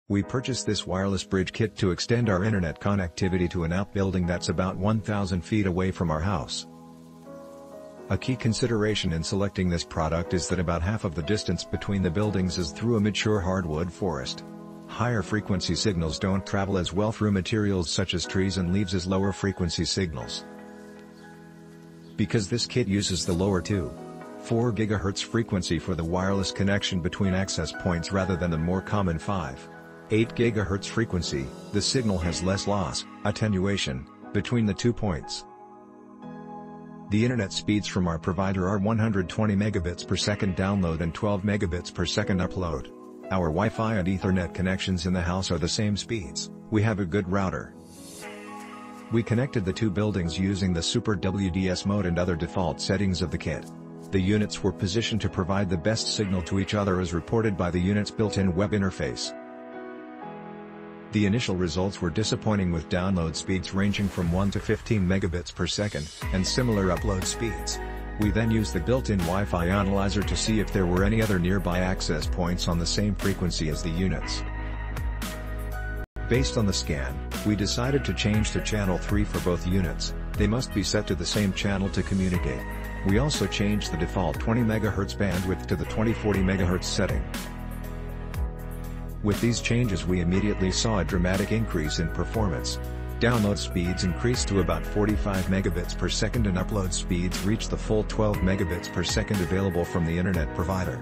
We purchased this wireless bridge kit to extend our internet connectivity to an outbuilding that's about 1,000 feet away from our house. A key consideration in selecting this product is that about half of the distance between the buildings is through a mature hardwood forest. Higher frequency signals don't travel as well through materials such as trees and leaves as lower frequency signals. Because this kit uses the lower 2.4 GHz frequency for the wireless connection between access points rather than the more common 5.8 GHz frequency, the signal has less loss, attenuation, between the 2 points. The internet speeds from our provider are 120 megabits per second download and 12 megabits per second upload. Our Wi-Fi and Ethernet connections in the house are the same speeds. We have a good router. We connected the two buildings using the Super WDS mode and other default settings of the kit. The units were positioned to provide the best signal to each other as reported by the unit's built-in web interface. The initial results were disappointing with download speeds ranging from 1 to 15 megabits per second, and similar upload speeds. We then used the built-in Wi-Fi analyzer to see if there were any other nearby access points on the same frequency as the units. Based on the scan, we decided to change to channel 3 for both units. They must be set to the same channel to communicate. We also changed the default 20 MHz bandwidth to the 2040 MHz setting. With these changes we immediately saw a dramatic increase in performance. Download speeds increased to about 45 megabits per second and upload speeds reached the full 12 megabits per second available from the internet provider.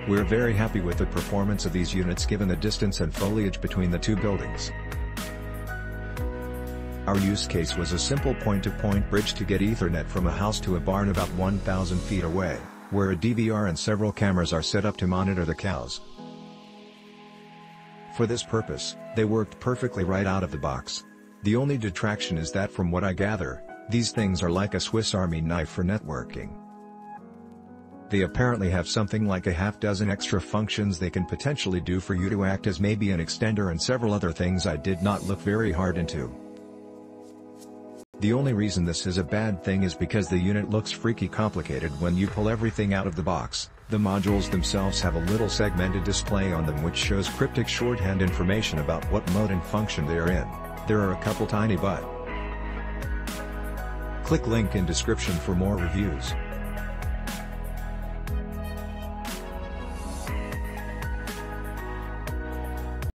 We're very happy with the performance of these units given the distance and foliage between the two buildings. Our use case was a simple point-to-point bridge to get Ethernet from a house to a barn about 1,000 feet away, where a DVR and several cameras are set up to monitor the cows. For this purpose, they worked perfectly right out of the box. The only detraction is that from what I gather, these things are like a Swiss Army knife for networking. They apparently have something like a half dozen extra functions they can potentially do for you to act as maybe an extender and several other things I did not look very hard into. The only reason this is a bad thing is because the unit looks freaky complicated when you pull everything out of the box. The modules themselves have a little segmented display on them which shows cryptic shorthand information about what mode and function they are in. There are a couple tiny but. Click link in description for more reviews.